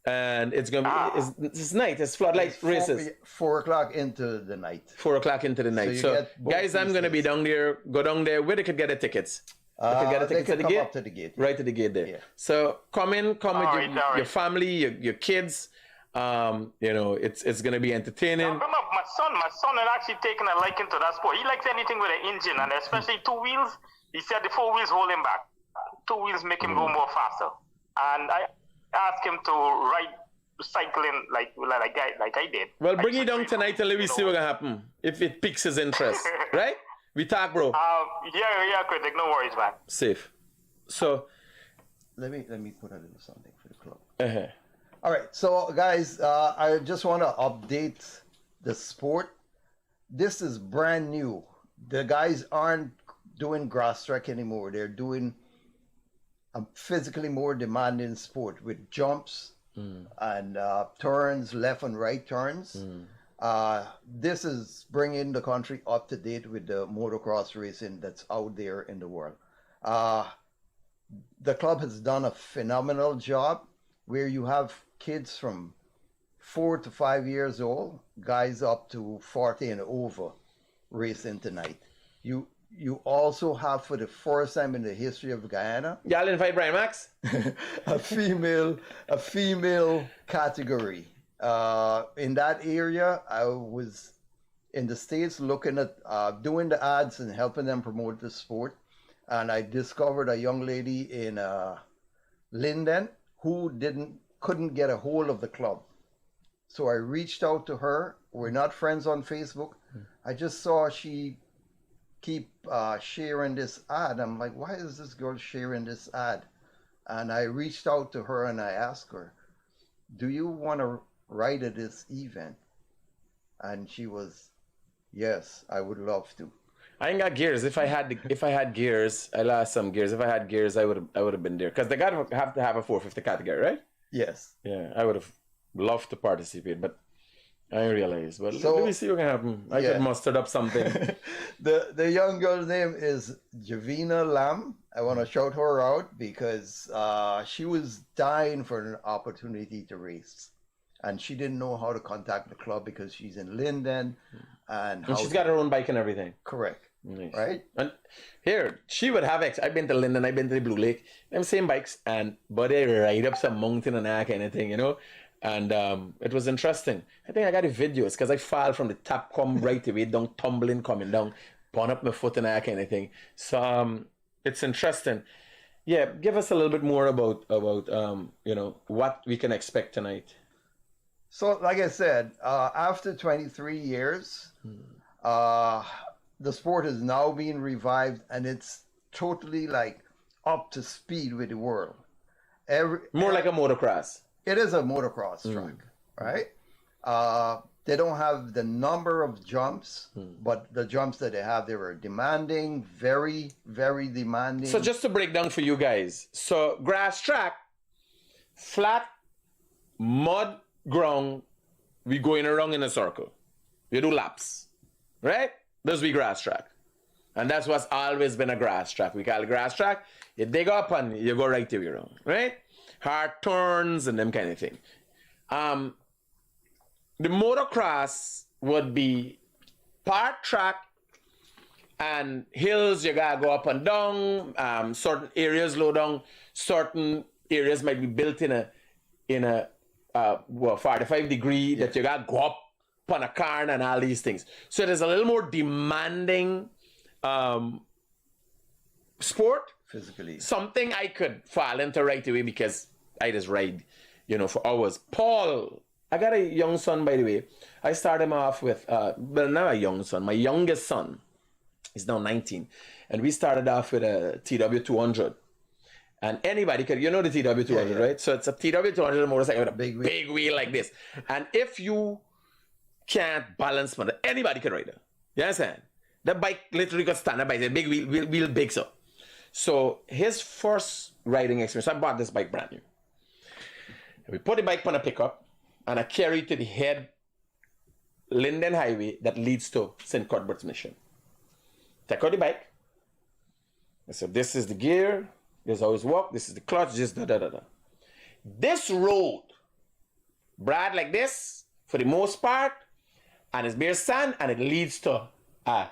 And it's gonna be it's night. It's floodlight races. 4 o'clock into the night. 4 o'clock into the night. So guys, I'm gonna be down there. Go down there. Where they could get the tickets? They could get the tickets at the gate. Up to the gate. Right to the gate there. Yeah. So come with your family, your kids. It's gonna be entertaining. My son had actually taken a liking to that sport. He likes anything with an engine, and especially 2 wheels. He said the 4 wheels hold him back. 2 wheels make him go more faster. And I asked him to ride cycling like I did. Well, bring it down tonight and let me see what's gonna happen if it piques his interest. Right? We talk, bro. Yeah, Critic. No worries, man. Safe. So, let me put a little something for the club. All right, so guys, I just want to update the sport. This is brand new. The guys aren't doing grass track anymore. They're doing a physically more demanding sport with jumps and turns, left and right turns. This is bringing the country up to date with the motocross racing that's out there in the world. The club has done a phenomenal job where you have kids from 4 to 5 years old, guys up to 40 and over racing tonight. You also have, for the first time in the history of Guyana, y'all invite Brian Max? a female category. In that area, I was in the States looking at doing the ads and helping them promote the sport. and I discovered a young lady in Linden who couldn't get a hold of the club. So I reached out to her. We're not friends on Facebook. I just saw she keep sharing this ad. I'm like, why is this girl sharing this ad? And I reached out to her and I asked her, do you want to write at this event? And she was, yes, I would love to. I ain't got gears. If I had gears, I lost some gears. If I had gears, I would have been there. Because they have to have a 450 category, right? Yes. Yeah, I would have loved to participate, but I didn't realize. But So- let me see what can happen. I Yeah. could muster up something. The young girl's name is Javina Lam. I want to shout her out because she was dying for an opportunity to race. And she didn't know how to contact the club because she's in Linden. And she's got her own bike and everything. Correct. Nice. Right? And here, she would have I've been to Linden, I've been to the Blue Lake, them same bikes, but they ride up some mountain and that kind of thing, you know? And it was interesting. I think I got the videos because I fall from the top, come right away, down, tumbling, coming down, burn up my foot and that kind of thing. So it's interesting. Yeah, give us a little bit more about what we can expect tonight. So, like I said, after 23 years, the sport is now being revived and it's totally like up to speed with the world. More like a motocross. It is a motocross track, right? They don't have the number of jumps, but the jumps that they have, they were demanding, very, very demanding. So just to break down for you guys. So grass track, flat, mud ground, we going around in a circle. You do laps, right? Those be grass track. And that's what's always been a grass track. We call it grass track. You dig up and you go right the way around, right? Hard turns and them kind of thing. The motocross would be part track and hills you gotta go up and down. Certain areas low down. Certain areas might be built in a 45 degree that you gotta go up on a car and all these things. So there's a little more demanding sport. Physically. Something I could fall into right away because I just ride, for hours. Paul, I got a young son, by the way. I started him off with, not a young son, my youngest son is now 19. And we started off with a TW200. And anybody could, the TW200, Yeah. right? So it's a TW200 motorcycle with a big wheel like this. And if you can't balance on it, anybody can ride it. You understand? The bike literally could stand up by the big wheel big so. So his first riding experience, I bought this bike brand new. We put the bike on a pickup and I carried to the head Linden Highway that leads to St. Cuthbert's Mission. Take out the bike. I said, this is the gear. This is how it's walk. This is the clutch. Just da. This road, Brad, like this, for the most part, and it's bare sand, and it leads to a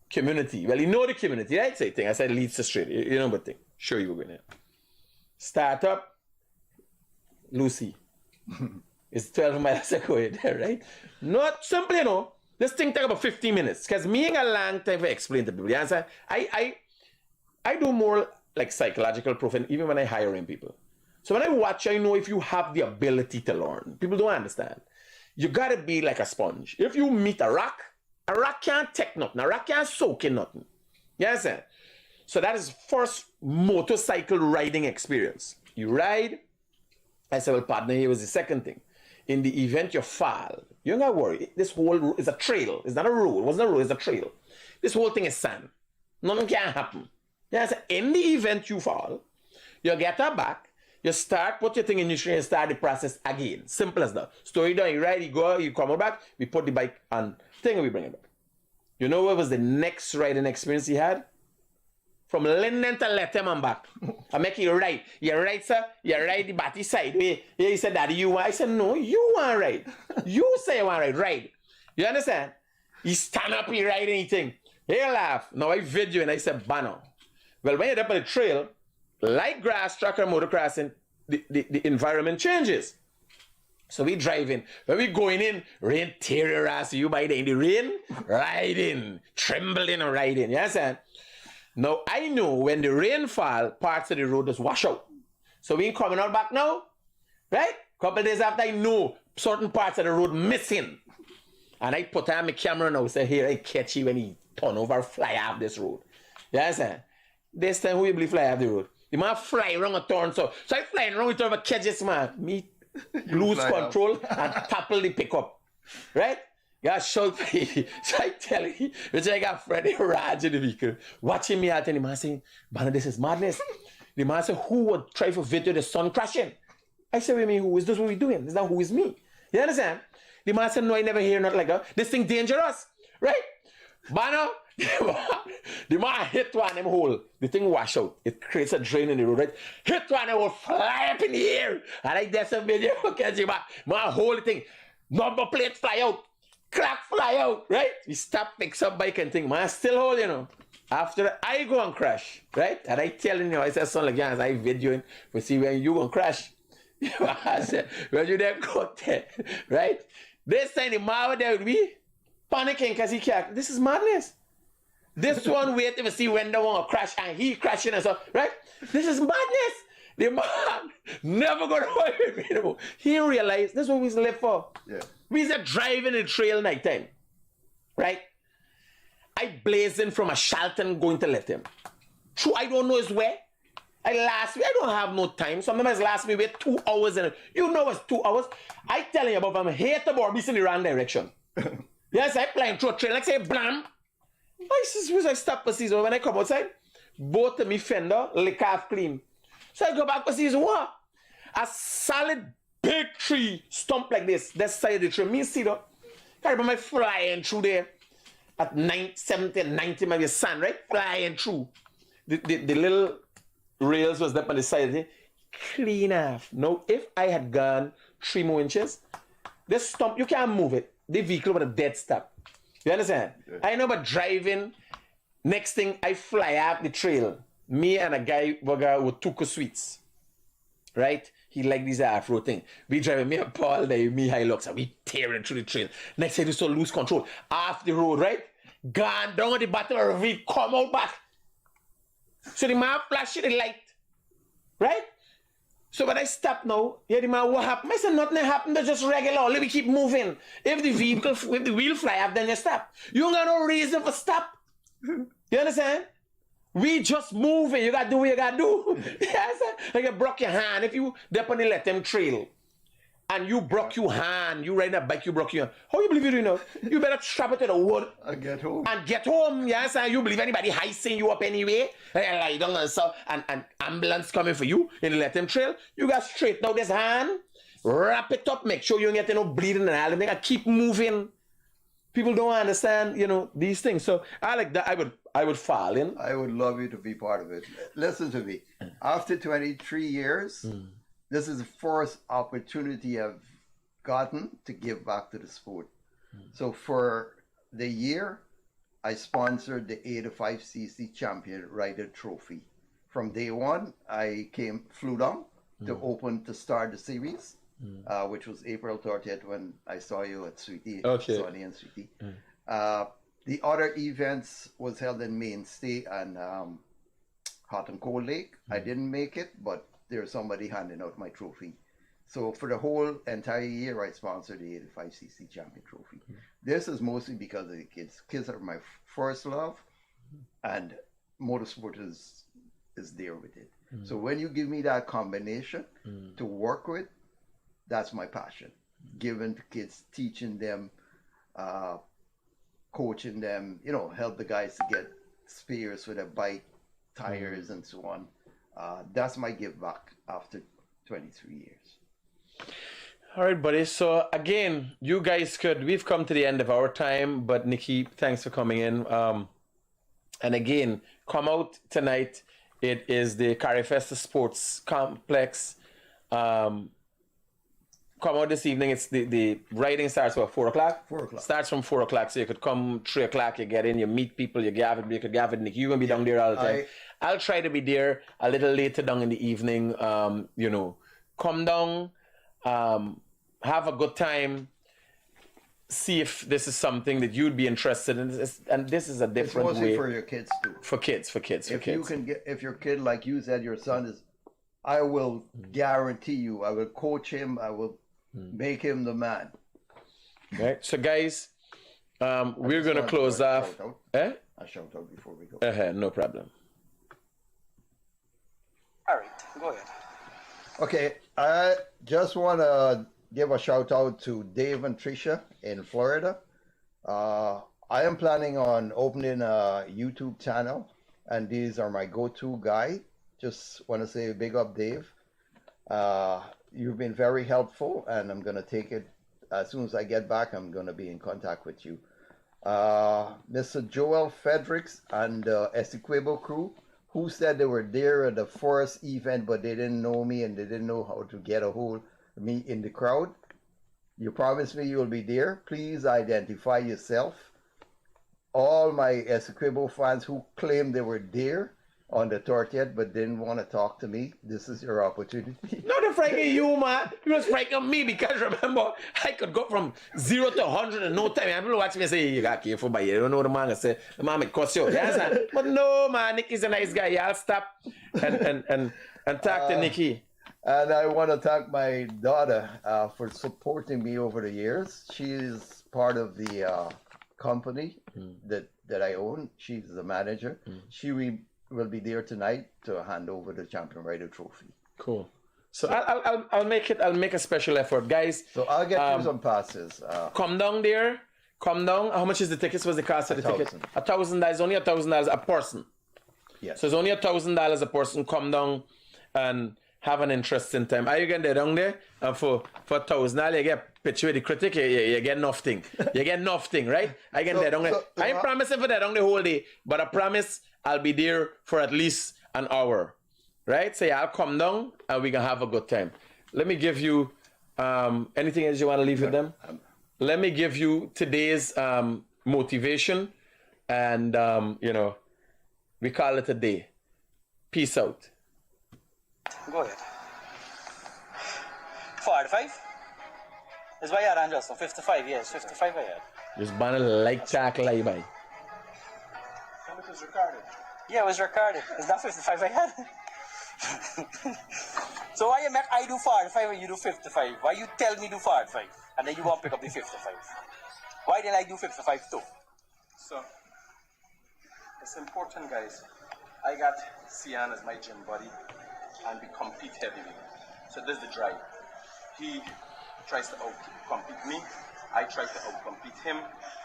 community. Well, you know the community, right? Same thing. I said it leads to straight. You know what thing. Sure you were going to. Start up, Lucy. It's 12 miles away there, right? Not simple, This thing take about 15 minutes. Because me ain't a long time to explain to people. You understand? I do more like psychological proof, and even when I hire in people. So when I watch, I know if you have the ability to learn. People don't understand. You gotta be like a sponge. If you meet a rock can't take nothing. A rock can't soak in nothing. You understand? So that is first motorcycle riding experience. You ride. I said, well, partner, here was the second thing. In the event you fall, you don't gotta worry. This whole is a trail. It's not a road. It wasn't a road, it's a trail. This whole thing is sand. Nothing can happen. Yeah, so in the event you fall, you get her back, you start, put your thing in your train and start the process again. Simple as that. Story done, you ride, you go, you come back, we put the bike on thing and we bring it back. You know what was the next riding experience he had? From Linden to Lethem and back. I make you ride. You ride, sir. You ride the batty side. He said, Daddy, you want? I said, no, you want to ride. You say you want to ride. Ride. You understand? He stand up, he ride anything. He laugh. Now I video and I said, Bano. Well, when you're up on the trail, like grass track or motocrossing, the environment changes. So we driving. When we going in, rain tear your ass. You by the rain, riding, trembling and riding. You understand? Now, I know when the rain fall, parts of the road just wash out. So we ain't coming out back now, right? Couple days after, I know certain parts of the road missing. And I put on my camera now, say, here, I catch you when he turn over, fly off this road. You understand? This time, who you believe fly off the road? The man fly around a turn, so I flying around with over catch this man. Me lose control and topple the pickup. Right? Yeah, shout me. So I tell you, which I got Freddie Raj in the vehicle, watching me out, and the man saying, Bana, this is madness. The man said, who would try for video the sun crashing? I said, wait, me, who is this? What we doing? This is not who is me. You understand? The man said, no, I never hear nothing like that. This thing dangerous. Right? Bana, the man hit one of them hole. The thing wash out. It creates a drain in the road, right? Hit one and will fly up in the air. And I did some video, catch him back. Man, hold the thing. Number plate fly out. Crack fly out, right? We stop, fix up bike and thing. Man, still hold, you know. After that, I go and crash, right? And I telling you, I said, son, like, I videoing for see when you gonna crash. I said, when you there go there, right? This time the man there with me, panicking because he can't. This is madness. This one wait to see when they want to crash and he crashing and so, right? This is madness. The man never gonna work with me anymore. He realized this is what we live for. Yeah. We are driving the trail nighttime, right? I blazing from a Shelton going to let him. True, I don't know his way. I don't have no time. Sometimes last me wait 2 hours and you know it's 2 hours. I telling you about I'm here to board in the wrong direction. Yes, I flying through a trail, like say blam. I stop for season when I come outside. Both of me fender, lick off clean. So I go back for season what? A solid big tree stump like this. That side of the tree. Me see though. I remember flying through there at 70, 90 maybe sand, right? Flying through. The little rails was up on the side of it. Clean off. Now, if I had gone 3 more inches, this stump, you can't move it. The vehicle would have dead stop. You understand? Yeah. I know about driving. Next thing, I fly up the trail. Me and a guy with Tuco Sweets. Right? He like this Afro thing. We driving, me and Paul, there, me Hilux, and we tearing through the trail. Next thing, we so lose control. Off the road, right? Gone down the bottom of the ravine, come out back. So the man flashed the light. Right? So when I stop now, yeah, the man, what happened? I said, nothing happened, that's just regular. Let me keep moving. If the vehicle, if the wheel fly up, then you stop. You don't got no reason for stop. You understand? We just moving. You gotta do what you gotta do. Yes, like you broke your hand. If you definitely let them trail and you broke your hand, you ride a bike, you broke your hand. How you believe you do now? You better strap it to the wood and get home. And get home. Yes, and you believe anybody heisting you up anyway? And lie down and so and ambulance coming for you and let them trail. You got straighten out this hand, wrap it up, make sure you don't get no bleeding and all that, and keep moving. People don't understand, you know, these things. So I like that. I would fall in. I would love you to be part of it. Listen to me. After 23 years, this is the first opportunity I've gotten to give back to the sport. So for the year, I sponsored the 85cc champion rider trophy. From day one, I flew down to start the series. Which was April 30th when I saw you at Sweetie, Sonny and Sweetie. The other events was held in Mainstay and Hot and Cold Lake. I didn't make it, but there's somebody handing out my trophy. So for the whole entire year, I sponsored the 85cc champion trophy. This is mostly because of the kids. Kids are my first love, and motorsport is there with it. So when you give me that combination to work with, that's my passion. Giving to kids, teaching them, coaching them, you know, help the guys to get spares for their bike, tires, and so on. That's my give back after 23 years. All right, buddy. So again, you guys we've come to the end of our time, but Nikki, thanks for coming in. And again, come out tonight. It is the Carifesta Sports Complex. Come out this evening. It's the riding starts at 4 o'clock. 4 o'clock. Starts from 4 o'clock, so you could come 3 o'clock. You get in, you meet people, you could gather. Nick, you're gonna be down there all the time. I'll try to be there a little later down in the evening. You know, come down, have a good time. see if this is something that you'd be interested in. And this is a It's different mostly way for your kids too. for kids. If you can get, if your kid, like you said, your son is, I will guarantee you, I will coach him, I will make him the man. Right. So guys, we're gonna close off. A shout out before we go. No problem. All right, go ahead. Okay, I just want to give a shout out to Dave and Tricia in Florida. I am planning on opening a YouTube channel, and these are my go-to guy. Just want to say big up, Dave. You've been very helpful, and I'm going to take it as soon as I get back. I'm going to be in contact with you. Mr. Joel Fredericks and the Essequibo crew, who said they were there at the first event, but they didn't know me and they didn't know how to get a hold of me in the crowd. You promised me you'll be there. Please identify yourself. All my Essequibo fans who claimed they were there on the 30th but didn't want to talk to me, this is your opportunity. Not to frighten you, man. You was frightening me because remember, I could go from 0 to 100 in no time. And people watch me and say, you got careful, but you don't know the man. I say, the man may cost you. You understand? But no, man, Nicky's a nice guy. I'll stop and talk to Nicky. And I want to thank my daughter for supporting me over the years. She is part of the company that I own. She's the manager. She will be there tonight to hand over the Champion Rider Trophy. Cool. So I'll make it. I'll make a special effort, guys. So I'll get you some passes. Come down there. Come down. How much is the tickets? What's the cost of the ticket? $1,000. Only $1,000 a person. Yes. So it's only $1,000 a person. Come down and have an interesting time. Are you going down there? And for $1,000, you get picture with the critic. You get nothing. You get nothing, right? I get there down there. I ain't promising for that down the whole day, but I promise I'll be there for at least an hour. Right? So yeah, I'll come down and we can have a good time. Let me give you anything else you want to leave with them? Let me give you today's motivation, and we call it a day. Peace out. Go ahead. 45? Is why I just 55 years. 55 I had. Just banner like tack lie by. It was recorded. Yeah, it was recorded. It's not 55 I had. So why you make I do 45 and you do 55? Why you tell me do 45 and then you won't pick up the 55? Why didn't I do 55 too? So, it's important, guys. I got Sian as my gym buddy, and we compete heavily. So this is the drive. He tries to out-compete me. I try to out-compete him.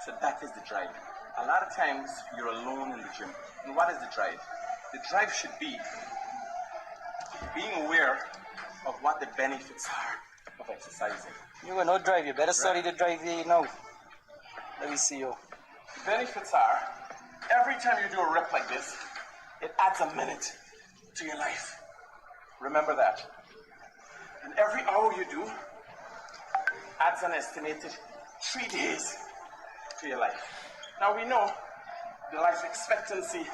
So that is the drive. A lot of times, you're alone in the gym. And what is the drive? The drive should be being aware of what the benefits are of exercising. You will not drive. You better study the drive here now. Let me see you. The benefits are, every time you do a rep like this, it adds a minute to your life. Remember that. And every hour you do adds an estimated 3 days to your life. Now we know the life expectancy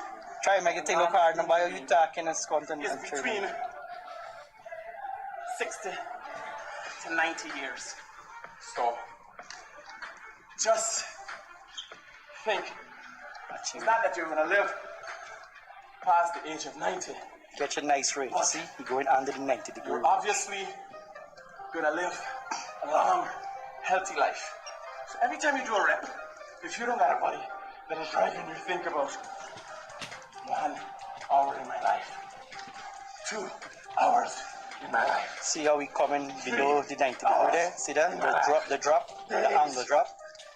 Try and make it take look hard. Now, why are you talking and squanting? is between 60 to 90 years. So just think, it's not that you're going to live past the age of 90. Get your nice rate. You see? You're going under the 90 degree. You're obviously going to live a long, healthy life. So every time you do a rep, if you don't got a body that is driving you think about 1 hour in my life, 2 hours in my life. See how we coming below the 90 degree there? See that? The drop, the angle drop.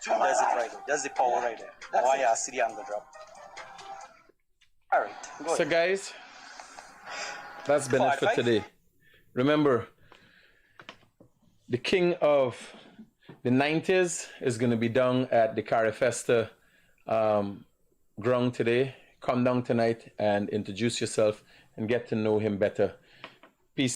There's it right there. There's the power right there. Why you see the angle drop. All right. Go So ahead. guys, that's been it for today. Remember, the king of the 90s is going to be down at the Carifesta ground today. Come down tonight and introduce yourself and get to know him better.